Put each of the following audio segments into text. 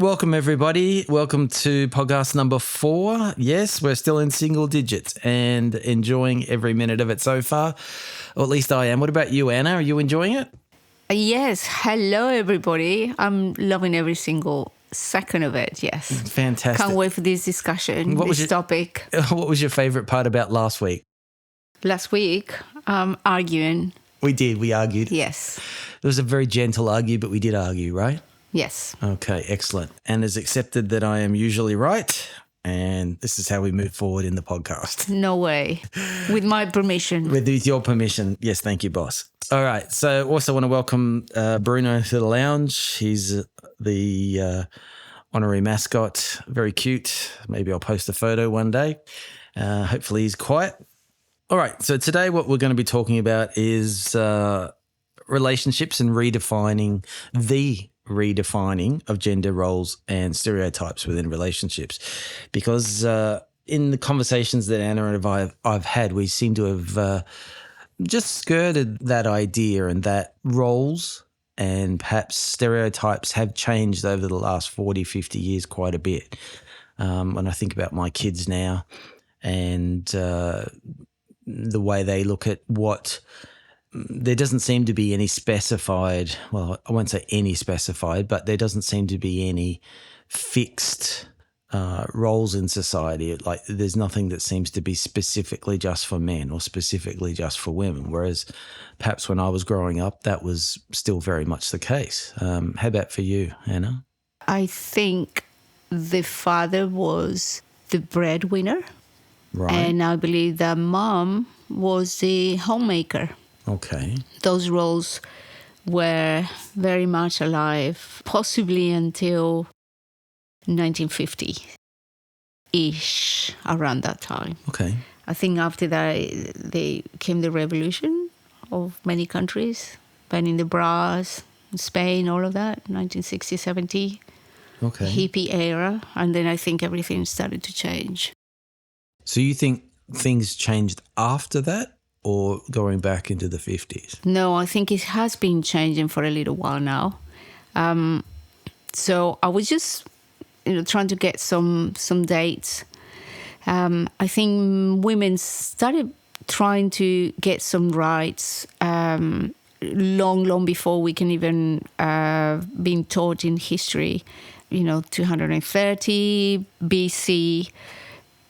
Welcome, everybody. Welcome to podcast number 4. Yes, we're still in single digits and enjoying every minute of it so far, or at least I am. What about you, Anna? Are you enjoying it? Yes. Hello, everybody. I'm loving every single second of it. Yes. Fantastic. Can't wait for this discussion, topic. What was your favourite part about last week? Last week, arguing. We did. We argued. Yes. It was a very gentle argue, but we did argue, right? Yes. Okay, excellent. And it's accepted that I am usually right, and this is how we move forward in the podcast. No way. With my permission. With your permission. Yes, thank you, boss. All right. So also want to welcome Bruno to the lounge. He's the honorary mascot. Very cute. Maybe I'll post a photo one day. Hopefully he's quiet. All right. So today what we're going to be talking about is relationships and redefining of gender roles and stereotypes within relationships, because in the conversations that Anna and I've had, we seem to have just skirted that idea, and that roles and perhaps stereotypes have changed over the last 40, 50 years quite a bit. When I think about my kids now and the way they look at what there doesn't seem to be any specified, well, I won't say any specified, but there doesn't seem to be any fixed roles in society. Like there's nothing that seems to be specifically just for men or specifically just for women, whereas perhaps when I was growing up, that was still very much the case. How about for you, Anna? I think the father was the breadwinner. Right. And I believe the mom was the homemaker. Okay. Those roles were very much alive, possibly until 1950-ish, around that time. Okay. I think after that, came the revolution of many countries, banning the bras, Spain, all of that, 1960, 70, okay. Hippie era. And then I think everything started to change. So you think things changed after that, or going back into the 50s? No, I think it has been changing for a little while now. So I was just, trying to get some dates. I think women started trying to get some rights long before we can even been taught in history. 230 BC.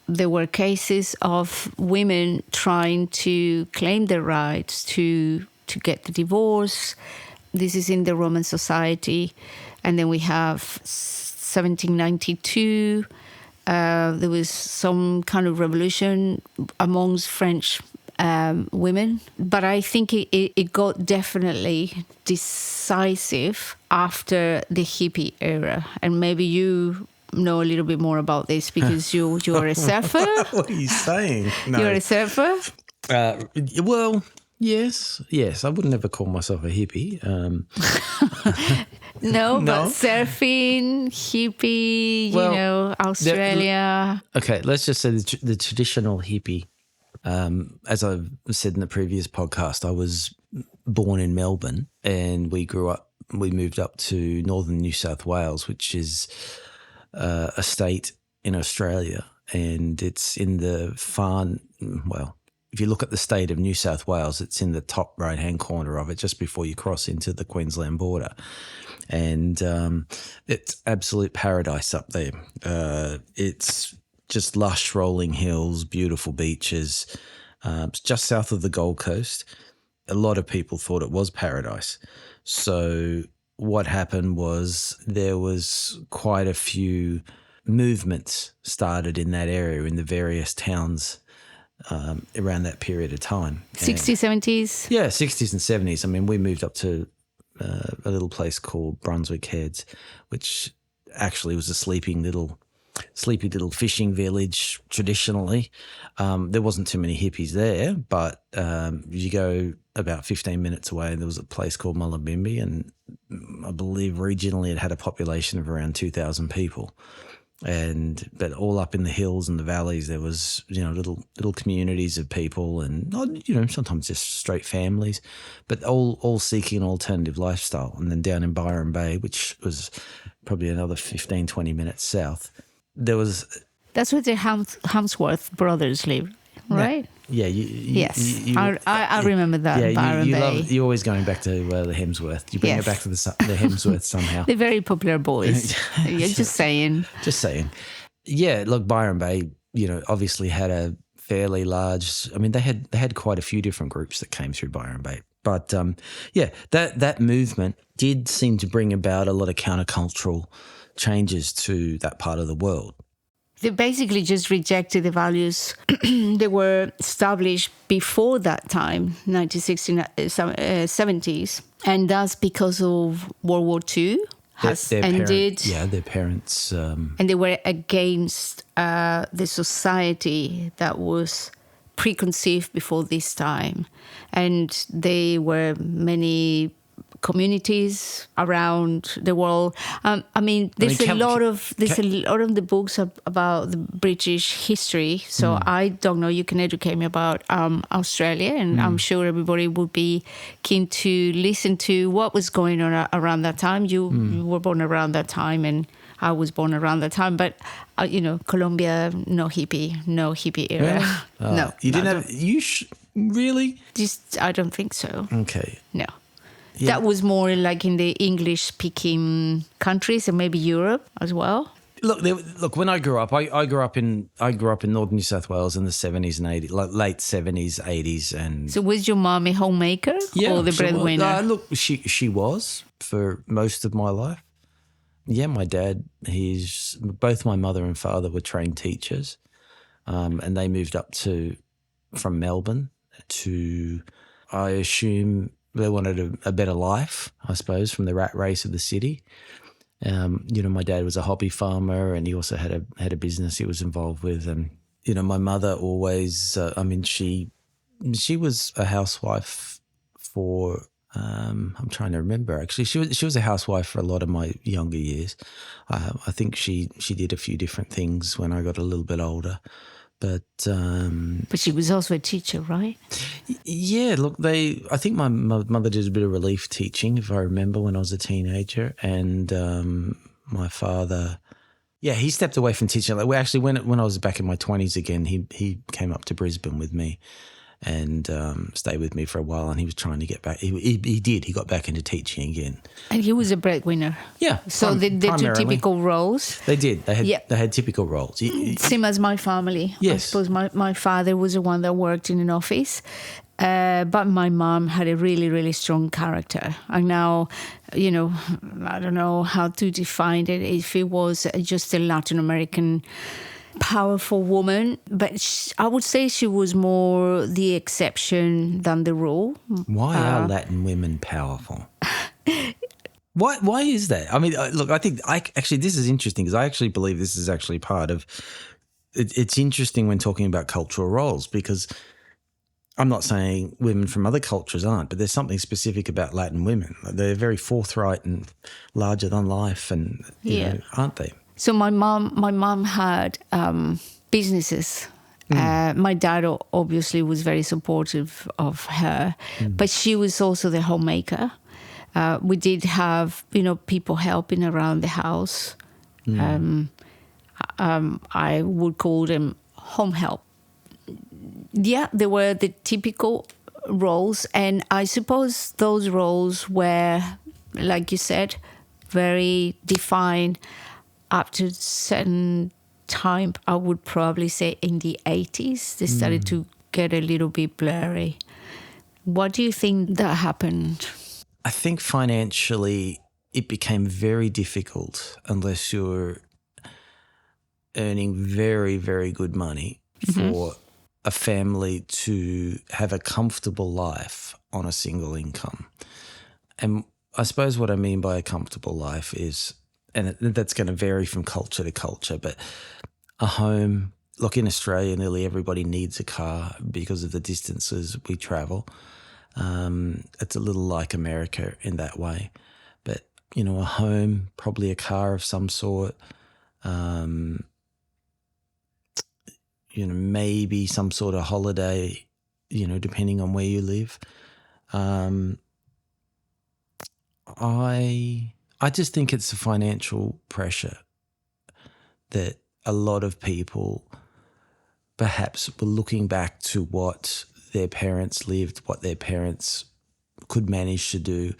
There were cases of women trying to claim their rights to get the divorce. This is in the Roman society. And then we have 1792. There was some kind of revolution amongst French women. But I think it got definitely decisive after the hippie era. And maybe you know a little bit more about this because you're a surfer. What are you saying? No. You're a surfer? Well, yes. I wouldn't ever call myself a hippie. No, but surfing, hippie, Australia. Okay, let's just say the traditional hippie. As I've said in the previous podcast, I was born in Melbourne, and we moved up to northern New South Wales, which is a state in Australia, and it's in the if you look at the state of New South Wales, it's in the top right-hand corner of it, just before you cross into the Queensland border. And it's absolute paradise up there. It's just lush rolling hills, beautiful beaches. It's just south of the Gold Coast. A lot of people thought it was paradise. So what happened was there was quite a few movements started in that area, in the various towns around that period of time. 60s, 70s? Yeah, 60s and 70s. I mean, we moved up to a little place called Brunswick Heads, which actually was a sleepy little fishing village traditionally. There wasn't too many hippies there, but you go about 15 minutes away and there was a place called Mullumbimby, and I believe regionally it had a population of around 2,000 people. But all up in the hills and the valleys, there was, little communities of people, and, sometimes just straight families, but all seeking an alternative lifestyle. And then down in Byron Bay, which was probably another 15, 20 minutes south. There was... That's where the Hamsworth brothers live, right? Yeah. Yes, I remember that. Yeah, Byron Bay. you're always going back to the Hemsworth. You bring it back to the Hemsworth somehow. They're very popular boys. You're just saying. Just saying. Yeah, look, Byron Bay, obviously had a fairly large... I mean, they had quite a few different groups that came through Byron Bay. But, that movement did seem to bring about a lot of countercultural changes to that part of the world. They basically just rejected the values that were established before that time, 1970s. And that's because of World War II has ended. Their parents... and they were against the society that was preconceived before this time. And there were many communities around the world. A lot of the books about the British history. So I don't know. You can educate me about Australia, and I'm sure everybody would be keen to listen to what was going on around that time. You were born around that time, and I was born around that time. But Colombia, no hippie era. Yeah. No, you didn't have. Really? I don't think so. Okay. No. Yeah. That was more like in the English-speaking countries and maybe Europe as well. Look. When I grew up, I grew up in northern New South Wales in the 70s and 80s, like late 70s, 80s, and. So was your mom a homemaker or the breadwinner? Look, she was for most of my life. Yeah, my dad. Both my mother and father were trained teachers, and they moved up from Melbourne to, I assume. They wanted a better life, I suppose, from the rat race of the city. My dad was a hobby farmer, and he also had a business he was involved with. And my mother always, she was a housewife for. I'm trying to remember. Actually, she was a housewife for a lot of my younger years. I think she did a few different things when I got a little bit older. But she was also a teacher, right? Yeah, look, I think my mother did a bit of relief teaching, if I remember, when I was a teenager, and my father, he stepped away from teaching. Like, actually, when I was back in my 20s again, he came up to Brisbane with me and stayed with me for a while, and he was trying to get back. He did. He got back into teaching again. And he was a breadwinner. Yeah. So the two typical roles. They did. They had typical roles. Same as my family. Yes. I suppose my father was the one that worked in an office. But my mom had a really, really strong character. And now, I don't know how to define it. If it was just a Latin American powerful woman, but I would say she was more the exception than the rule. Why are Latin women powerful? Why is that? I mean, look, I think this is interesting, because I actually believe this is actually part of it. It's interesting when talking about cultural roles, because I'm not saying women from other cultures aren't, but there's something specific about Latin women. They're very forthright and larger than life, and aren't they? So my mom had businesses. My dad obviously was very supportive of her, but she was also the homemaker. We did have, people helping around the house. I would call them home help. Yeah, they were the typical roles, and I suppose those roles were, like you said, very defined. Up to a certain time, I would probably say in the 80s, they started to get a little bit blurry. What do you think that happened? I think financially it became very difficult unless you're earning very, very good money for a family to have a comfortable life on a single income. And I suppose what I mean by a comfortable life is, and that's going to vary from culture to culture, but a home, look, in Australia, nearly everybody needs a car because of the distances we travel. It's a little like America in that way. But, a home, probably a car of some sort, maybe some sort of holiday, depending on where you live. I I just think it's a financial pressure that a lot of people perhaps were looking back to what their parents lived, what their parents could manage to do,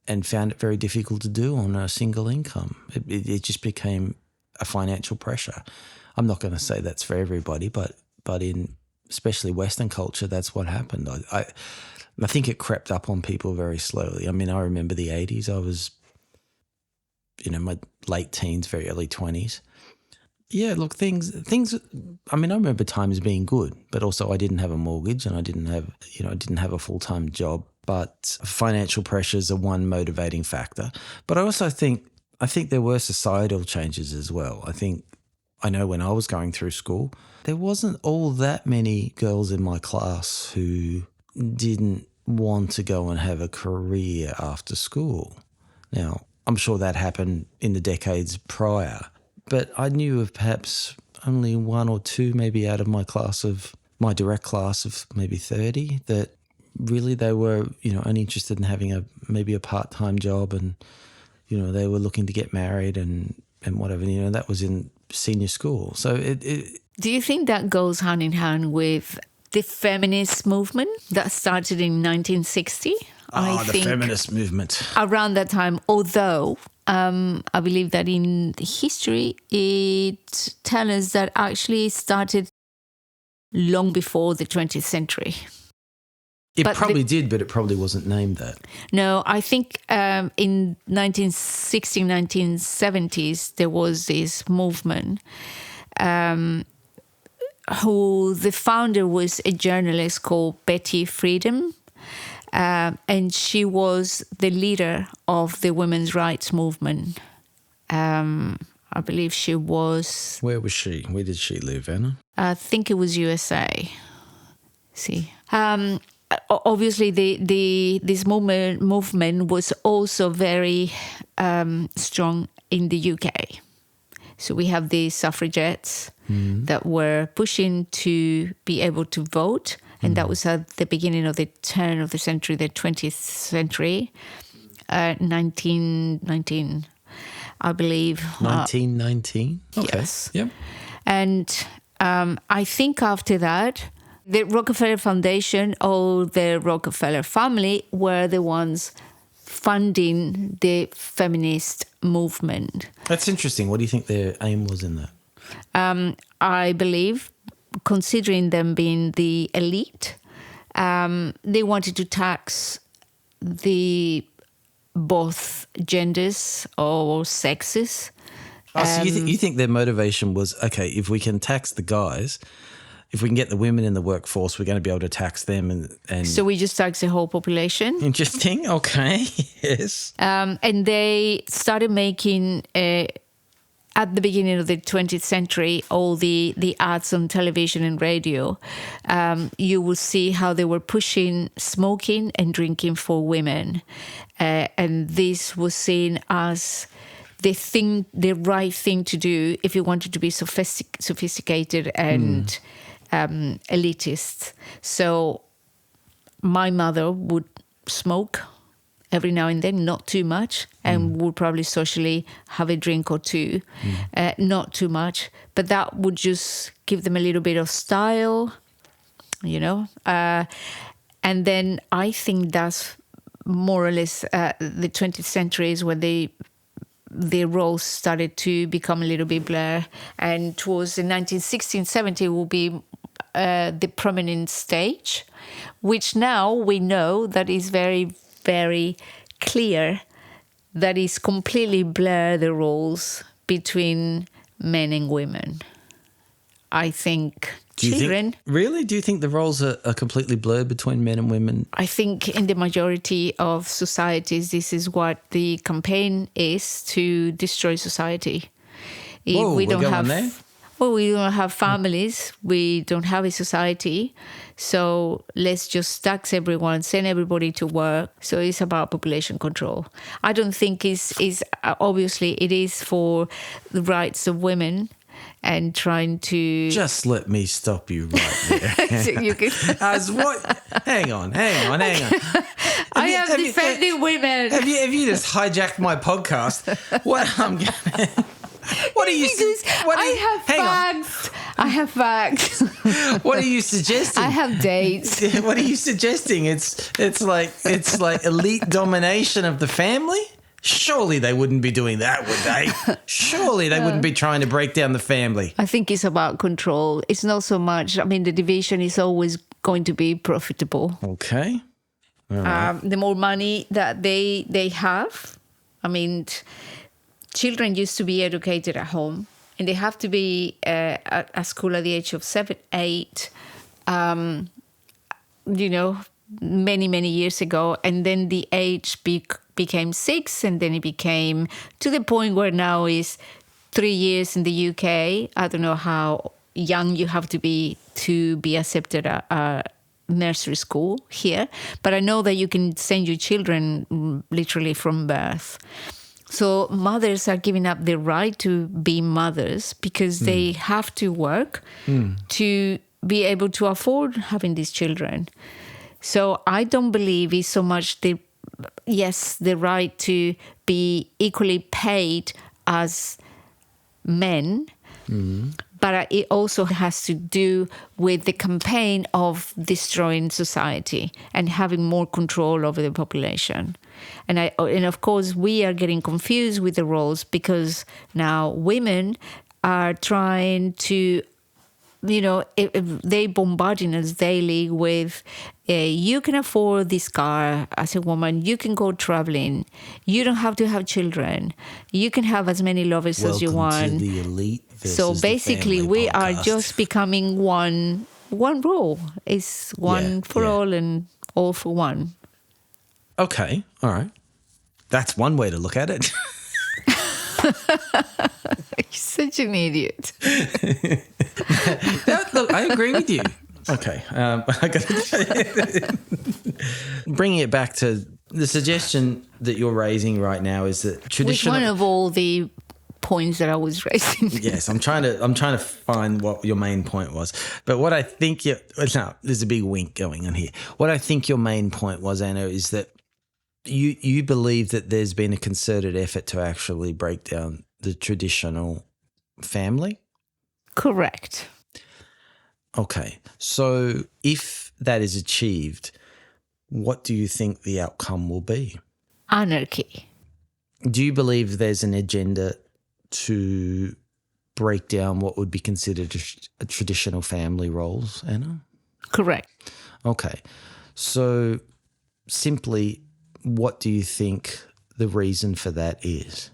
and found it very difficult to do on a single income. It just became a financial pressure. I'm not going to say that's for everybody, but in especially Western culture, that's what happened. I think it crept up on people very slowly. I mean, I remember the 80s. I was, my late teens, very early 20s. Yeah, look, things. I mean, I remember times being good, but also I didn't have a mortgage and I didn't have a full-time job. But financial pressures are one motivating factor. But I also think there were societal changes as well. I know when I was going through school, there wasn't all that many girls in my class who didn't want to go and have a career after school. Now, I'm sure that happened in the decades prior, but I knew of perhaps only one or two maybe out of my direct class of maybe 30 that really they were, only interested in having maybe a part-time job, and, they were looking to get married and whatever, that was in senior school. So Do you think that goes hand in hand with the feminist movement that started in 1960? I think feminist movement. Around that time, although I believe that in history it tells us that actually started long before the 20th century. It probably did, but it probably wasn't named that. No, I think in 1960s, 1970s, there was this movement who the founder was a journalist called Betty Friedan, and she was the leader of the women's rights movement. I believe she was... Where was she? Where did she live, Anna? I think it was USA. See. Obviously, this movement was also very strong in the UK. So we have the suffragettes that were pushing to be able to vote, and that was at the beginning of the turn of the century, the 20th century, 1919, I believe. 1919? Okay. Yes. Yep. And I think after that, the Rockefeller Foundation or the Rockefeller family were the ones funding the feminist movement. That's interesting. What do you think their aim was in that? I believe, considering them being the elite, they wanted to tax both genders or sexes. So you think their motivation was, okay, if we can tax the guys, if we can get the women in the workforce, we're going to be able to tax them. And So we just tax the whole population. Interesting. Okay. Yes. And they started making, at the beginning of the 20th century, all the ads on television and radio. You will see how they were pushing smoking and drinking for women. And this was seen as the right thing to do if you wanted to be sophisticated and elitist. So my mother would smoke every now and then, not too much, and would probably socially have a drink or two, not too much. But that would just give them a little bit of style, And then I think that's more or less the 20th century is when their roles started to become a little bit blurred. And towards the 1960s, 70s will be the prominent stage, which now we know that is very, very clear that is completely blur the roles between men and women. I think children... Really? Do you think the roles are completely blurred between men and women? I think in the majority of societies, this is what the campaign is, to destroy society. Whoa, we don't have there? Well, we don't have families. We don't have a society. So let's just tax everyone, send everybody to work. So it's about population control. I don't think it's obviously it is for the rights of women, and trying to... Just let me stop you right there. So you can... As what? Hang on. I am defending women. Have you just hijacked my podcast? What are you? I have facts. What are you suggesting? I have dates. What are you suggesting? It's like elite domination of the family. Surely they wouldn't be doing that, would they? Surely they wouldn't be trying to break down the family. I think it's about control. It's not so much. I mean, the division is always going to be profitable. Okay. All right. The more money that they have, I mean, children used to be educated at home, and they have to be at school at the age of 7, 8. Many, many years ago. And then the age became 6, and then it became to the point where now is 3 years in the UK. I don't know how young you have to be accepted at nursery school here, but I know that you can send your children literally from birth. So mothers are giving up their right to be mothers because they have to work to be able to afford having these children. So I don't believe it's so much the right to be equally paid as men, but it also has to do with the campaign of destroying society and having more control over the population. And of course, we are getting confused with the roles because now women are trying to, they bombarding us daily with, you can afford this car as a woman, you can go traveling, you don't have to have children, you can have as many lovers as you want. Welcome to the elite versus So basically, we are just becoming one role. It's one for all and all for one. Okay, all right. That's one way to look at it. You're such an idiot. Look, I agree with you. Okay, I got to bringing it back to the suggestion that you're raising right now is that traditional. Which one of all the points that I was raising? Yes, I'm trying to find what your main point was. But what I think there's a big wink going on here. What I think your main point was, Anna, is that you believe that there's been a concerted effort to actually break down the traditional family? Correct. Okay. So if that is achieved, what do you think the outcome will be? Anarchy. Do you believe there's an agenda to break down what would be considered a traditional family roles, Anna? Correct. Okay. So simply, what do you think the reason for that is?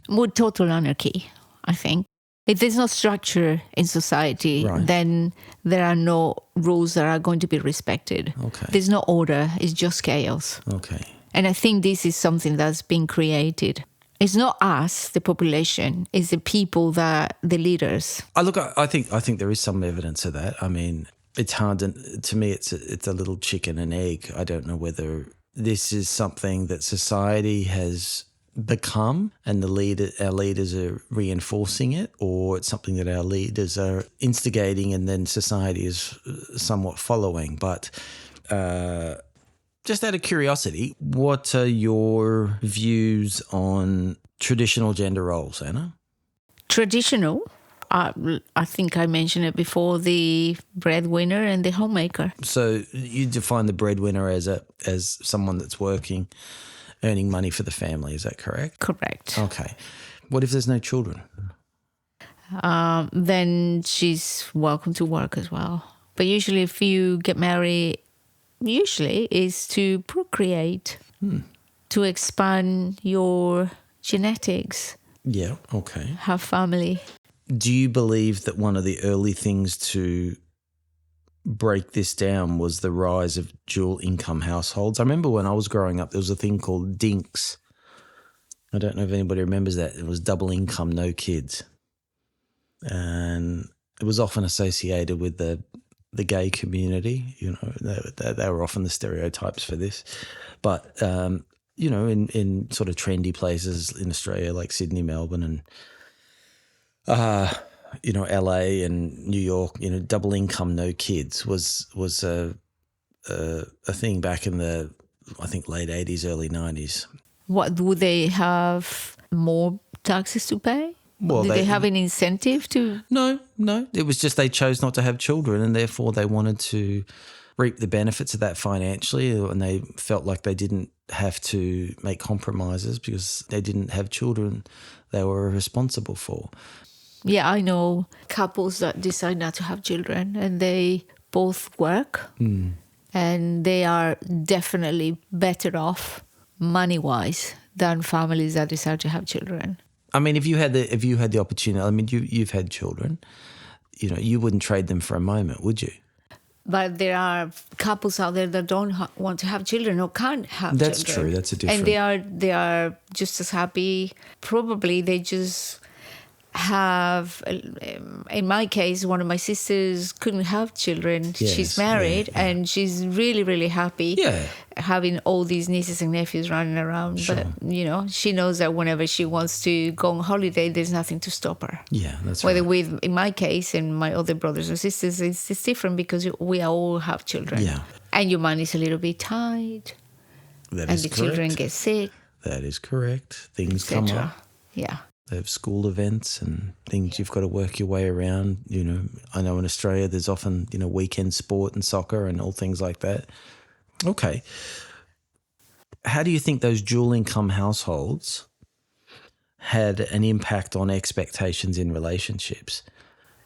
More total anarchy, I think. If there's no structure in society, then there are no rules that are going to be respected. Okay. There's no order. It's just chaos. Okay. And I think this is something that's been created. It's not us, the population. It's the people that the leaders. I think there is some evidence of that. I mean, it's hard to me. It's a little chicken and egg. I don't know whether this is something that society has become and our leaders are reinforcing it, or it's something that our leaders are instigating and then society is somewhat following. But just out of curiosity, what are your views on traditional gender roles, Anna? Traditional? I think I mentioned it before, the breadwinner and the homemaker. So you define the breadwinner as someone that's working, earning money for the family. Is that correct? Correct. Okay. What if there's no children? Then she's welcome to work as well. But usually if you get married, is to procreate, to expand your genetics. Yeah, okay. Have family. Do you believe that one of the early things to break this down was the rise of dual income households? I remember when I was growing up, there was a thing called dinks. I don't know if anybody remembers that. It was double income, no kids. And it was often associated with the gay community. They were often the stereotypes for this. But, in sort of trendy places in Australia like Sydney, Melbourne and LA and New York, double income, no kids was a thing back in the, I think, late 80s, early 90s. What, would they have more taxes to pay? Well, Did they have an incentive to? No. It was just they chose not to have children, and therefore they wanted to reap the benefits of that financially, and they felt like they didn't have to make compromises because they didn't have children they were responsible for. Yeah, I know couples that decide not to have children and they both work and they are definitely better off money-wise than families that decide to have children. I mean, if you had the opportunity, I mean, you've had children, you wouldn't trade them for a moment, would you? But there are couples out there that don't want to have children or can't have That's children. true. That's a different. And they are just as happy. Probably they just have, in my case, one of my sisters couldn't have children. Yes, She's married and she's really, really happy having all these nieces and nephews running around. Sure. But, she knows that whenever she wants to go on holiday, there's nothing to stop her. Yeah, that's Whether right. in my case and my other brothers and sisters, it's different because we all have children. Yeah. And your money's a little bit tight. That and is the correct. children get sick, That is correct. Things come etc. up. Yeah. They have school events and things you've got to work your way around. I know in Australia there's often, weekend sport and soccer and all things like that. Okay. How do you think those dual income households had an impact on expectations in relationships?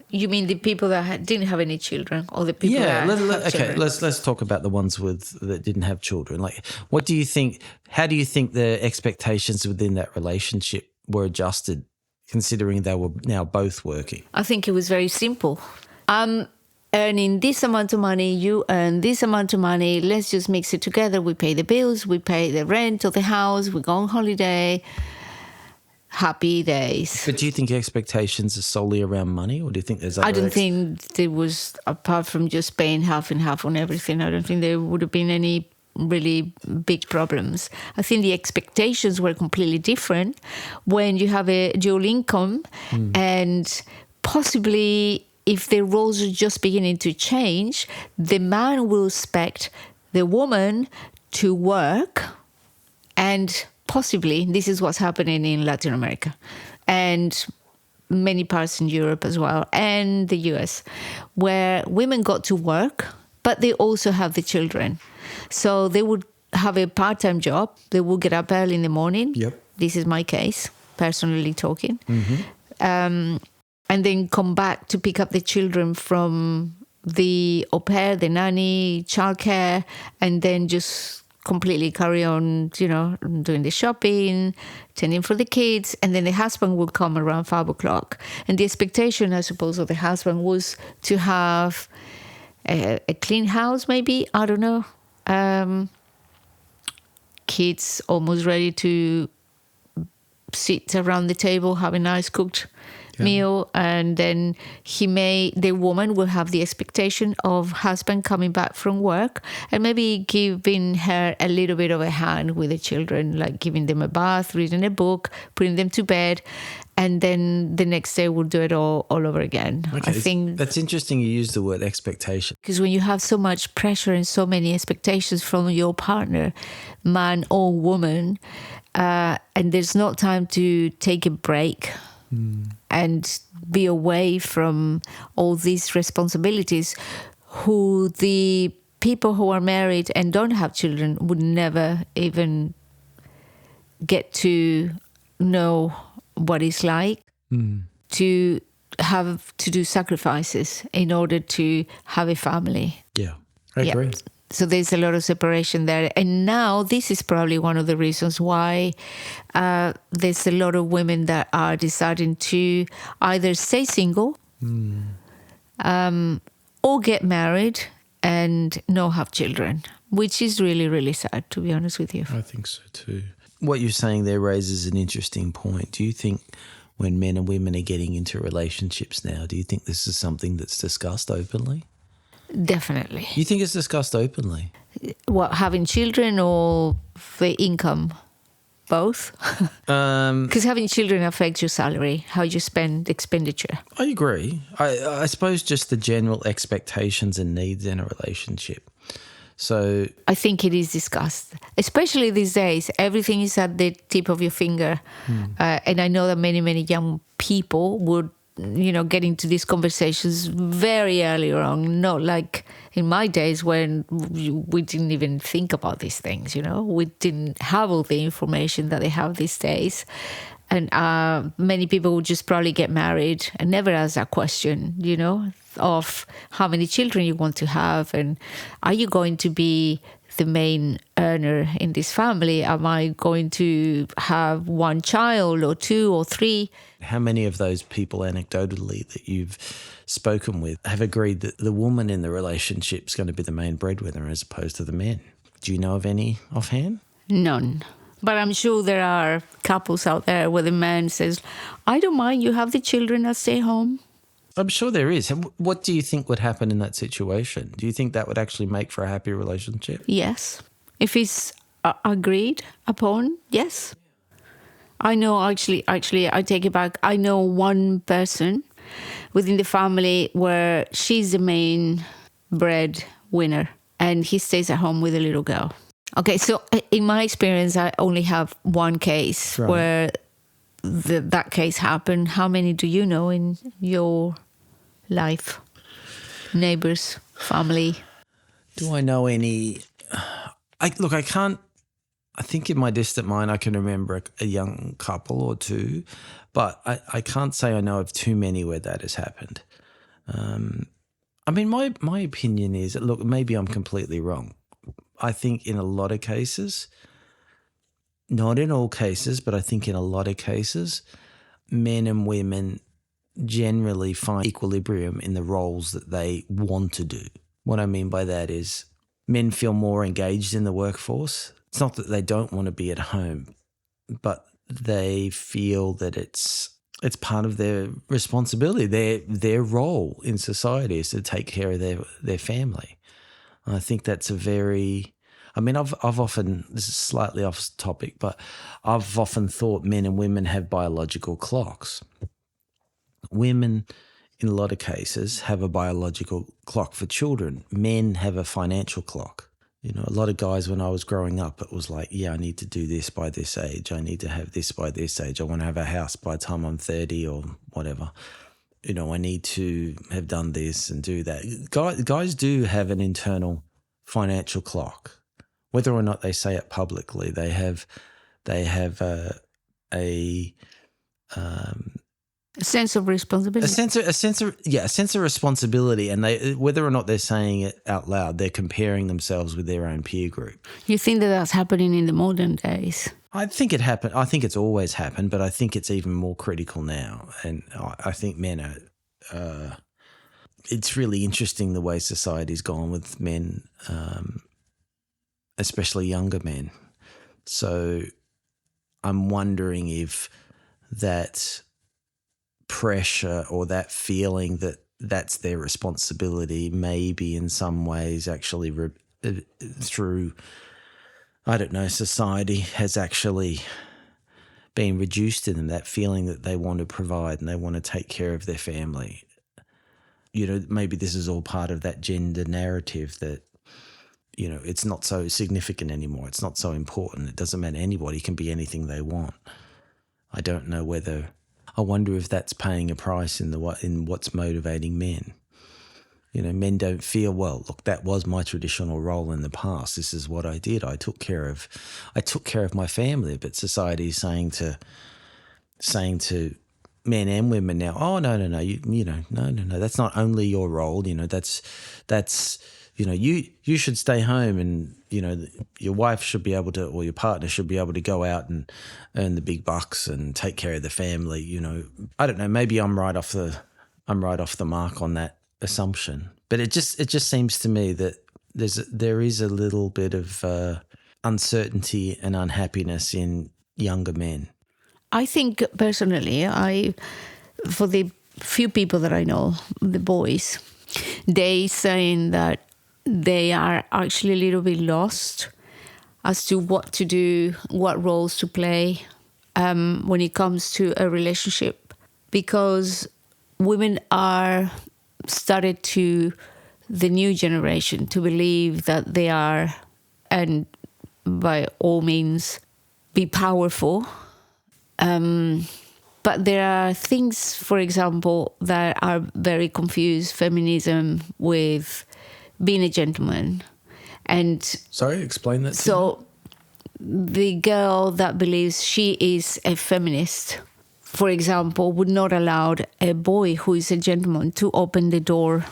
You mean the people that didn't have any children, or the people that have children? Let's talk about the ones that didn't have children. Like, what do you think? How do you think the expectations within that relationship were adjusted, considering they were now both working? I think it was very simple. I'm earning this amount of money, you earn this amount of money, let's just mix it together. We pay the bills, we pay the rent of the house, we go on holiday. Happy days. But do you think expectations are solely around money, or do you think there's other... I don't think there was, apart from just paying half and half on everything, I don't think there would have been any really big problems. I think the expectations were completely different when you have a dual income and possibly if the roles are just beginning to change, the man will expect the woman to work, and possibly this is what's happening in Latin America and many parts in Europe as well, and the US, where women got to work, but they also have the children. So they would have a part-time job. They would get up early in the morning. Yep. This is my case, personally talking. And then come back to pick up the children from the au pair, the nanny, childcare, and then just completely carry on, doing the shopping, tending for the kids, and then the husband would come around 5 o'clock. And the expectation, I suppose, of the husband was to have a clean house, maybe, I don't know. Kids almost ready to sit around the table, have a nice cooked meal, and then the woman will have the expectation of husband coming back from work and maybe giving her a little bit of a hand with the children, like giving them a bath, reading a book, putting them to bed, and then the next day we'll do it all over again. Okay, I think that's interesting you use the word expectation. Because when you have so much pressure and so many expectations from your partner, man or woman, and there's no time to take a break and be away from all these responsibilities, who the people who are married and don't have children would never even get to know what it's like to have to do sacrifices in order to have a family. Yeah, I agree. So there's a lot of separation there. And now this is probably one of the reasons why there's a lot of women that are deciding to either stay single or get married and not have children, which is really, really sad, to be honest with you. I think so too. What you're saying there raises an interesting point. Do you think when men and women are getting into relationships now, do you think this is something that's discussed openly? Definitely. You think it's discussed openly? What, having children or the income? both? Because having children affects your salary, how you spend expenditure. I agree. I suppose just the general expectations and needs in a relationship. So I think it is discussed, especially these days. Everything is at the tip of your finger. And I know that many, many young people would, get into these conversations very early on, not like in my days when we didn't even think about these things, We didn't have all the information that they have these days. And many people would just probably get married and never ask that question, of how many children you want to have and are you going to be the main earner in this family? Am I going to have one child or two or three? how many of those people anecdotally that you've spoken with have agreed that the woman in the relationship is going to be the main breadwinner as opposed to the men? Do you know of any offhand? None. But I'm sure there are couples out there where the man says, I don't mind, you have the children, I'll stay home. I'm sure there is. What do you think would happen in that situation? Do you think that would actually make for a happy relationship? Yes. If it's agreed upon, yes. I know, actually, I take it back. I know one person within the family where she's the main breadwinner and he stays at home with a little girl. Okay, so in my experience, I only have one case where that case happened. How many do you know in your life? Neighbors, family? Do I know any? I can't. I think in my distant mind I can remember a young couple or two, but I can't say I know of too many where that has happened. I mean, my opinion is that, look, maybe I'm completely wrong. I think in a lot of cases, not in all cases, but I think in a lot of cases, men and women generally find equilibrium in the roles that they want to do. What I mean by that is men feel more engaged in the workforce. It's not that they don't want to be at home, but they feel that it's part of their responsibility. Their role in society is to take care of their family. And I think that's I've often, this is slightly off topic, but I've often thought men and women have biological clocks. Women, in a lot of cases, have a biological clock for children. Men have a financial clock. A lot of guys when I was growing up, it was like, I need to do this by this age. I need to have this by this age. I want to have a house by the time I'm 30 or whatever. I need to have done this and do that. Guys do have an internal financial clock. Whether or not they say it publicly, they have a sense of responsibility. A sense of responsibility, and whether or not they're saying it out loud, they're comparing themselves with their own peer group. You think that that's happening in the modern days? I think it happened. I think it's always happened, but I think it's even more critical now. And I think men are. It's really interesting the way society's gone with men, especially younger men. So I'm wondering if that pressure or that feeling that that's their responsibility maybe in some ways actually through, I don't know, society has actually been reduced to them, that feeling that they want to provide and they want to take care of their family. Maybe this is all part of that gender narrative that, it's not so significant anymore. It's not so important. It doesn't matter. Anybody can be anything they want. I don't know whether. I wonder if that's paying a price in what's motivating men. Men don't feel, well, look, that was my traditional role in the past. This is what I did. I took care of my family. But society is saying to men and women now, oh no, no, that's not only your role. That's you should stay home, and your wife should be able to, or your partner should be able to go out and earn the big bucks and take care of the family. I don't know. Maybe I'm right off the mark on that assumption, but it just seems to me that there is a little bit of uncertainty and unhappiness in younger men. I think personally, for the few people that I know, the boys, they saying that they are actually a little bit lost as to what to do, what roles to play when it comes to a relationship, because women are started to the new generation to believe that they are, and by all means, be powerful. But there are things, for example, that are very confused feminism with being a gentleman. And Sorry, explain that to me. so the girl that believes she is a feminist, for example, would not allow a boy who is a gentleman to open the door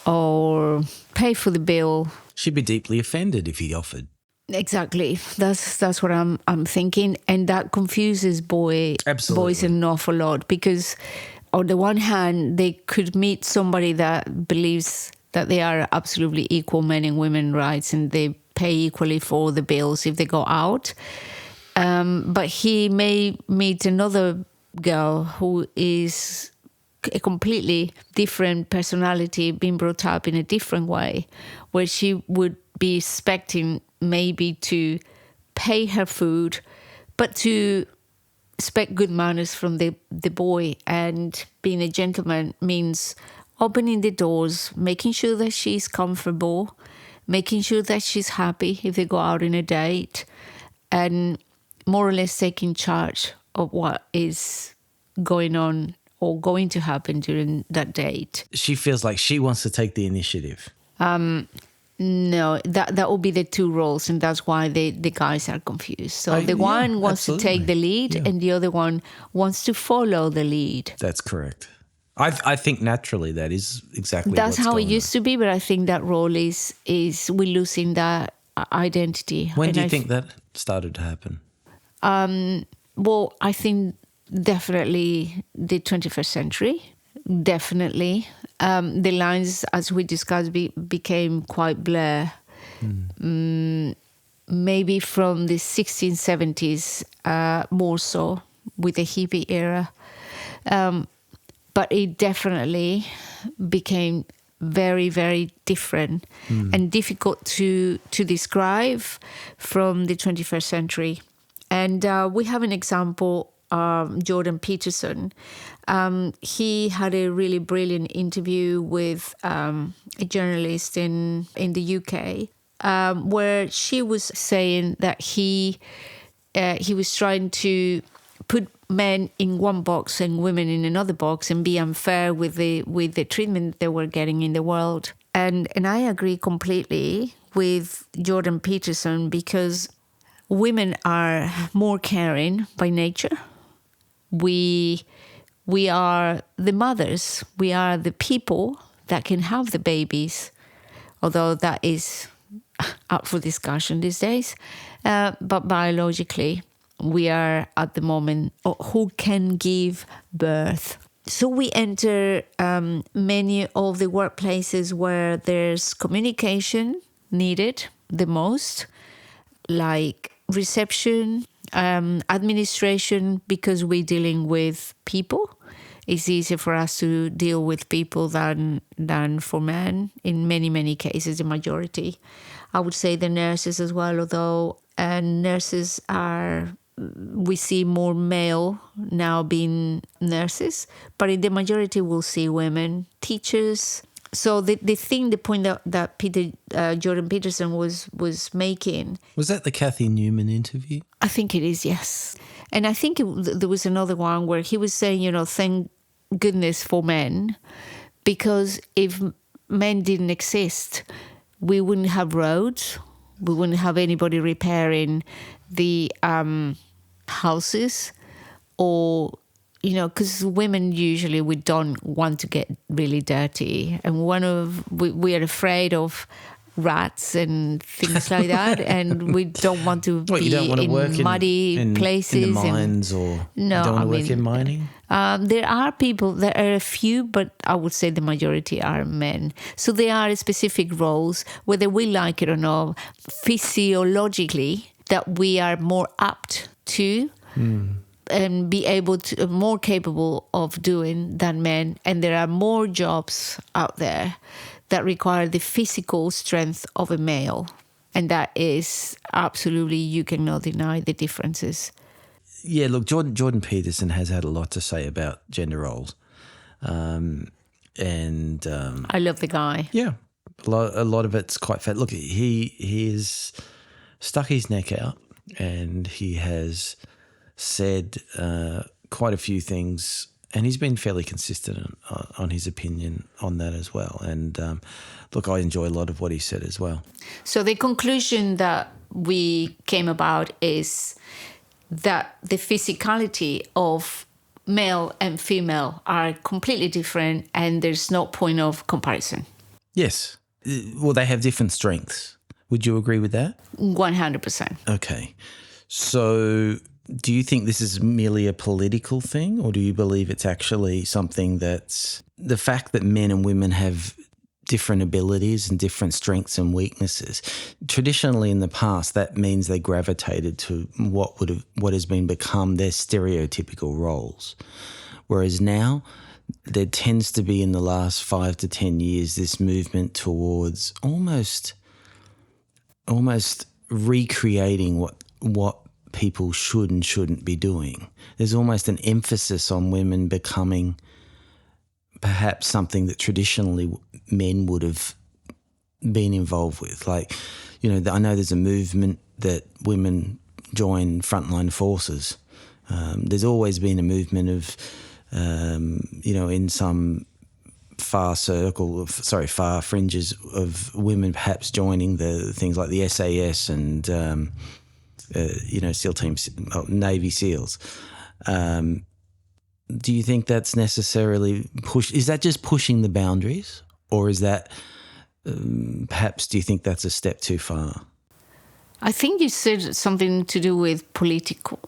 or pay for the bill. She'd be deeply offended if he offered. Exactly. That's what I'm thinking, and that confuses boys an awful lot, because on the one hand they could meet somebody that believes that they are absolutely equal men and women rights, and they pay equally for the bills if they go out. But he may meet another girl who is a completely different personality, being brought up in a different way, where she would be expecting maybe to pay her food, but to expect good manners from the boy. And being a gentleman means opening the doors, making sure that she's comfortable, making sure that she's happy if they go out on a date, and more or less taking charge of what is going on or going to happen during that date. She feels like she wants to take the initiative. No, that will be the two roles, and that's why the guys are confused. So the Yeah, one wants to take the lead, Yeah. and the other one wants to follow the lead. That's correct. I think naturally that is exactly That's what's how it going used to be, but I think that role is we're losing that identity. on. When And do you think that started to happen? Well, I think definitely the 21st century. Definitely. The lines, as we discussed, became quite blur. Maybe from the 1670s, more so, with the hippie era. But it definitely became very, very different and difficult to describe from the 21st century. And we have an example, Jordan Peterson. He had a really brilliant interview with a journalist in the UK, where she was saying that he was trying to put men in one box and women in another box and be unfair with the treatment they were getting in the world. And I agree completely with Jordan Peterson, because women are more caring by nature. We are the mothers. We are the people that can have the babies, although that is up for discussion these days. But biologically, we are at the moment who can give birth. So we enter many of the workplaces where there's communication needed the most, like reception, administration, because we're dealing with people. It's easier for us to deal with people than for men in many, many cases, the majority. I would say the nurses as well, although nurses we see more male now being nurses, but in the majority we'll see women, teachers. So the point that Jordan Peterson was making. Was that the Kathy Newman interview? I think it is, yes. And I think there was another one where he was saying, thank goodness for men, because if men didn't exist, we wouldn't have roads, we wouldn't have anybody repairing the houses, or because women usually, we don't want to get really dirty, and we are afraid of rats and things like that, and we don't want to You don't want to work muddy places. in the mines, or No, you don't want to work in mining? There are a few, but I would say the majority are men. So there are specific roles, whether we like it or not, physiologically, that we are more apt to and be able to, more capable of doing than men. And there are more jobs out there that require the physical strength of a male. And that is absolutely, you cannot deny the differences. Yeah, look, Jordan Peterson has had a lot to say about gender roles. I love the guy. Yeah, a lot of it's quite fat. Look, he has stuck his neck out and he has said quite a few things, and he's been fairly consistent on his opinion on that as well. And look, I enjoy a lot of what he said as well. So the conclusion that we came about is that the physicality of male and female are completely different, and there's no point of comparison. Yes. Well, they have different strengths. Would you agree with that? 100%. Okay. So do you think this is merely a political thing, or do you believe it's actually something that's the fact that men and women have different abilities and different strengths and weaknesses? Traditionally in the past, that means they gravitated to what has been become their stereotypical roles. Whereas now there tends to be, in the last 5 to 10 years, this movement towards almost recreating what people should and shouldn't be doing. There's almost an emphasis on women becoming perhaps something that traditionally men would have been involved with. Like, you know, I know there's a movement that women join frontline forces. There's always been a movement of, you know, in some far fringes of women perhaps joining the things like the SAS and, you know, SEAL teams, Navy SEALs. Do you think that's necessarily is that just pushing the boundaries, or is that perhaps, do you think that's a step too far? I think you said something to do with political.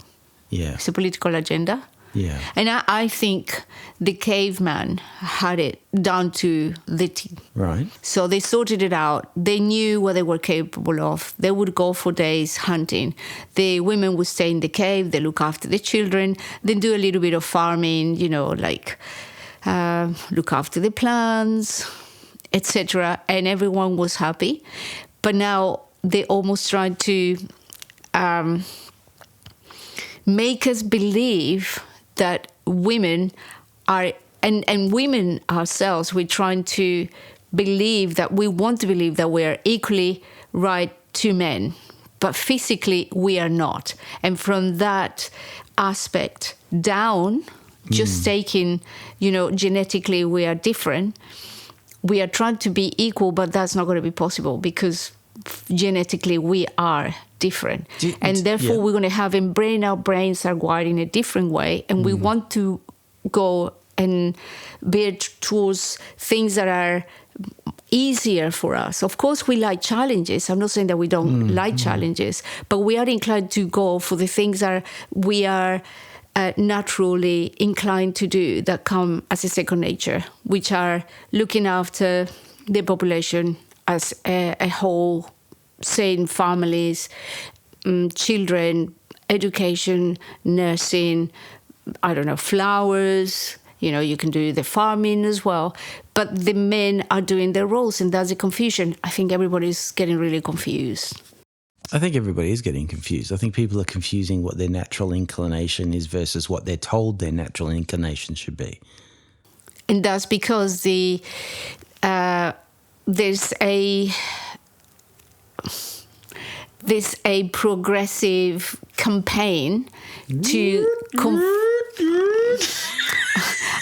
Yeah. It's a political agenda. Yeah. And I think the caveman had it down to the T. Right. So they sorted it out. They knew what they were capable of. They would go for days hunting. The women would stay in the cave. They look after the children. Then do a little bit of farming, you know, like look after the plants, etc. And everyone was happy. But now they almost tried to make us believe that women are, and women ourselves, we're trying to believe that we want to believe that we are equally right to men, but physically we are not. And from that aspect down, just taking, you know, genetically we are different, we are trying to be equal, but that's not going to be possible because genetically we are different. And therefore we're going to have our brains are wired in a different way, and we want to go and veer towards things that are easier for us. Of course we like challenges. I'm not saying that we don't like challenges, but we are inclined to go for the things that we are naturally inclined to do, that come as a second nature, which are looking after the population as a whole, saying families, children, education, nursing, I don't know, flowers, you know, you can do the farming as well. But the men are doing their roles, and that's the confusion. I think everybody's getting really confused. I think everybody is getting confused. I think people are confusing what their natural inclination is versus what they're told their natural inclination should be. And that's because there's a progressive campaign to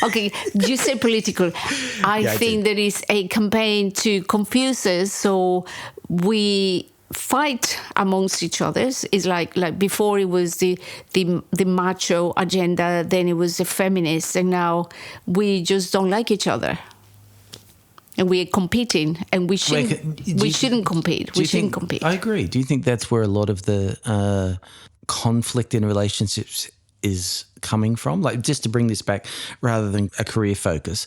okay, you say political. I think there is a campaign to confuse us, so we fight amongst each other. It's like before it was the macho agenda, then it was the feminists, and now we just don't like each other. And we are competing, and we shouldn't compete. We shouldn't compete. I agree. Do you think that's where a lot of the conflict in relationships is coming from? Like, just to bring this back, rather than a career focus,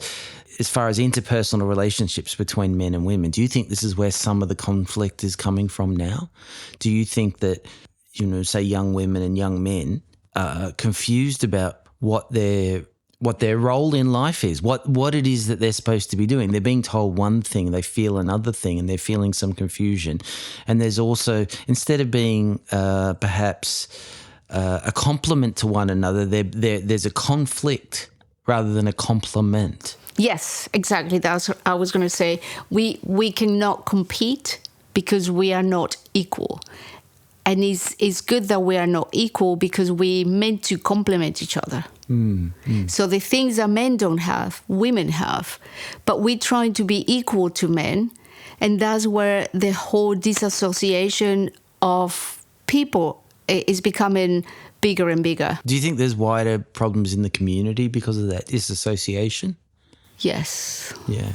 as far as interpersonal relationships between men and women, do you think this is where some of the conflict is coming from now? Do you think that, you know, say young women and young men are confused about what their what their role in life is, what it is that they're supposed to be doing. They're being told one thing, they feel another thing, and they're feeling some confusion. And there's also, instead of being perhaps a complement to one another, there's a conflict rather than a complement. Yes, exactly. That's what I was going to say. We cannot compete because we are not equal. And it's good that we are not equal because we're meant to complement each other. So the things that men don't have, women have. But we're trying to be equal to men. And that's where the whole disassociation of people is becoming bigger and bigger. Do you think there's wider problems in the community because of that disassociation? Yes. Yeah.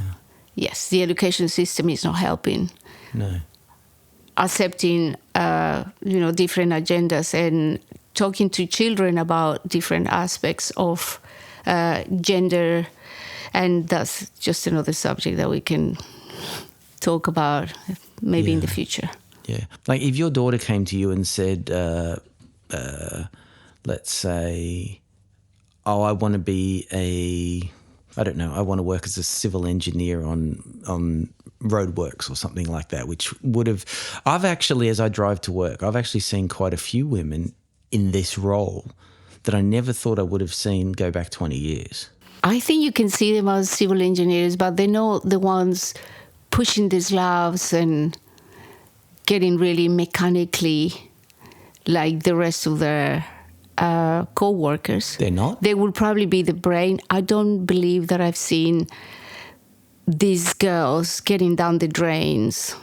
Yes, the education system is not helping. No. Accepting, different agendas and talking to children about different aspects of gender. And that's just another subject that we can talk about maybe in the future. Yeah. Like if your daughter came to you and said, let's say, I want to be I want to work as a civil engineer on roadworks or something like that, which would have, I've actually, as I drive to work, I've actually seen quite a few women in this role that I never thought I would have seen go back 20 years. I think you can see them as civil engineers, but they're not the ones pushing the slabs and getting really mechanically like the rest of their co-workers. They're not? They will probably be the brain. I don't believe that I've seen these girls getting down the drains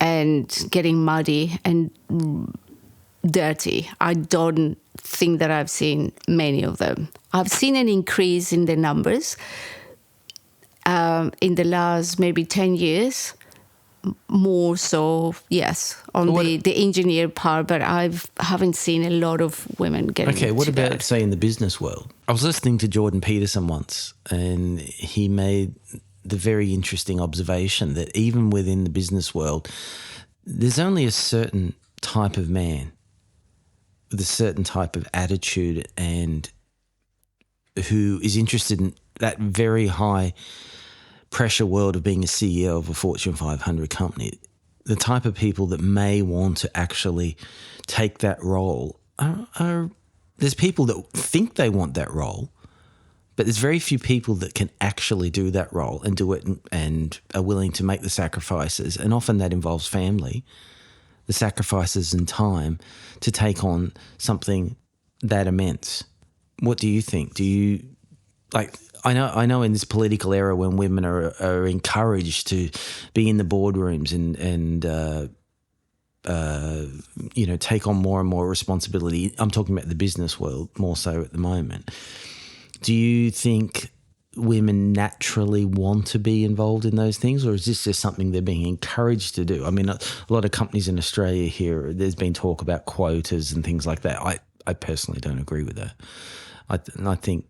and getting muddy and dirty. I don't think that I've seen many of them. I've seen an increase in the numbers in the last maybe 10 years. More so, yes, on the engineer part, but I haven't seen a lot of women getting. Okay, what about, that. say, in the business world? I was listening to Jordan Peterson once, and he made the very interesting observation that even within the business world, there's only a certain type of man with a certain type of attitude and who is interested in that very high pressure world of being a CEO of a Fortune 500 company. The type of people that may want to actually take that role are there's people that think they want that role, but there's very few people that can actually do that role and do it and are willing to make the sacrifices. And often that involves family, the sacrifices and time to take on something that immense. What do you think? Do you, like, I know in this political era when women are encouraged to be in the boardrooms and take on more and more responsibility. I'm talking about the business world more so at the moment. Do you think women naturally want to be involved in those things, or is this just something they're being encouraged to do? I mean, a lot of companies in Australia here, there's been talk about quotas and things like that. I personally don't agree with that. I think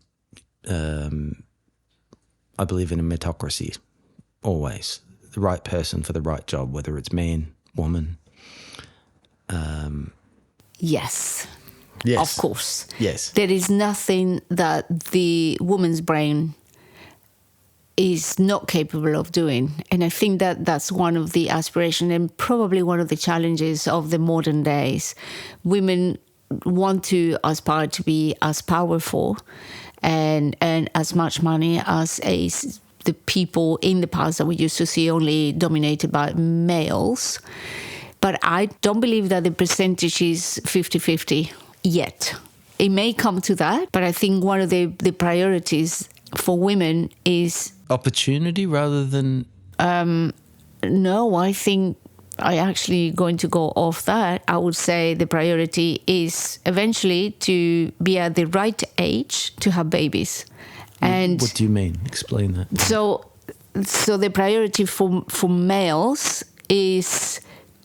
I believe in a meritocracy, always. The right person for the right job, whether it's man, woman. Yes. Yes. Of course. Yes. There is nothing that the woman's brain is not capable of doing. And I think that that's one of the aspirations and probably one of the challenges of the modern days. Women want to aspire to be as powerful and earn as much money as the people in the past that we used to see only dominated by males. But I don't believe that the percentage is 50-50 yet. It may come to that, but I think one of the priorities for women is... Opportunity rather than... No, I think I actually going to go off that. I would say the priority is eventually to be at the right age to have babies. And what do you mean? Explain that. So the priority for males is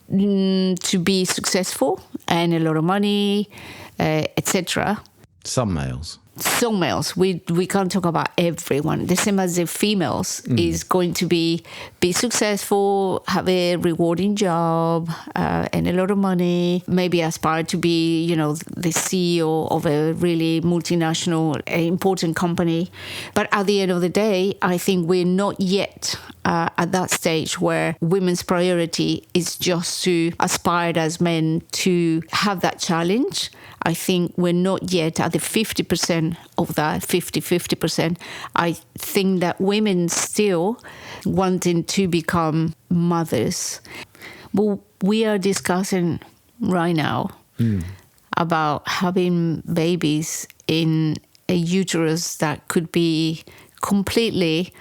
to be successful and a lot of money, etc. Some males. some males, we can't talk about everyone. The same as the females is going to be successful, have a rewarding job, and a lot of money, maybe aspire to be, the CEO of a really multinational, important company. But at the end of the day, I think we're not yet at that stage where women's priority is just to aspire as men to have that challenge. I think we're not yet at the 50% of that, 50%. I think that women still wanting to become mothers. But we are discussing right now about having babies in a uterus that could be completely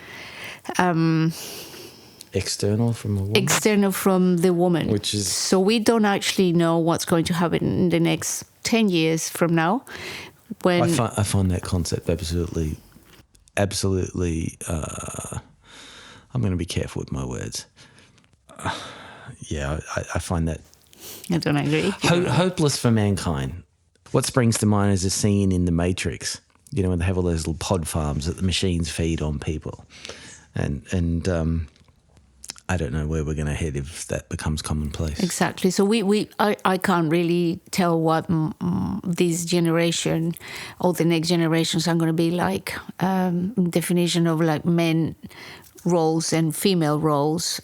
external from a woman. External from the woman. Which is... So we don't actually know what's going to happen in the next 10 years from now. When I find that concept absolutely, I'm going to be careful with my words. I find that... I don't agree. Hopeless for mankind. What springs to mind is a scene in The Matrix, when they have all those little pod farms that the machines feed on people. And I don't know where we're going to head if that becomes commonplace. Exactly. So I can't really tell what this generation or the next generations are going to be like. Definition of like men roles and female roles,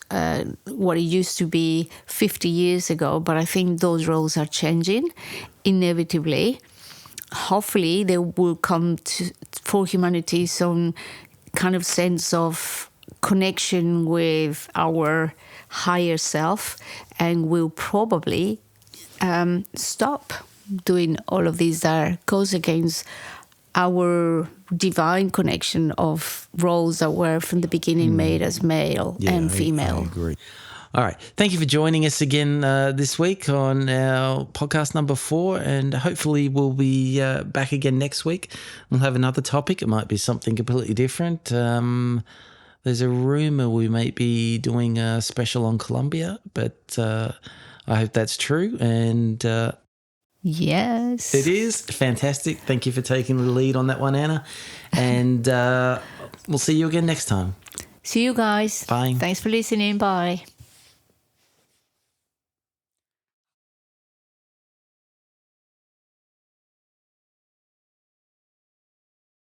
what it used to be 50 years ago. But I think those roles are changing inevitably. Hopefully there will come for humanity some kind of sense of connection with our higher self, and we'll probably stop doing all of these that goes against our divine connection of roles that were from the beginning made as male and female. I agree. All right. Thank you for joining us again this week on our podcast number 4, and hopefully we'll be back again next week. We'll have another topic. It might be something completely different. There's a rumour we might be doing a special on Colombia, but I hope that's true. And yes, it is fantastic. Thank you for taking the lead on that one, Anna. And we'll see you again next time. See you guys. Bye. Thanks for listening. Bye.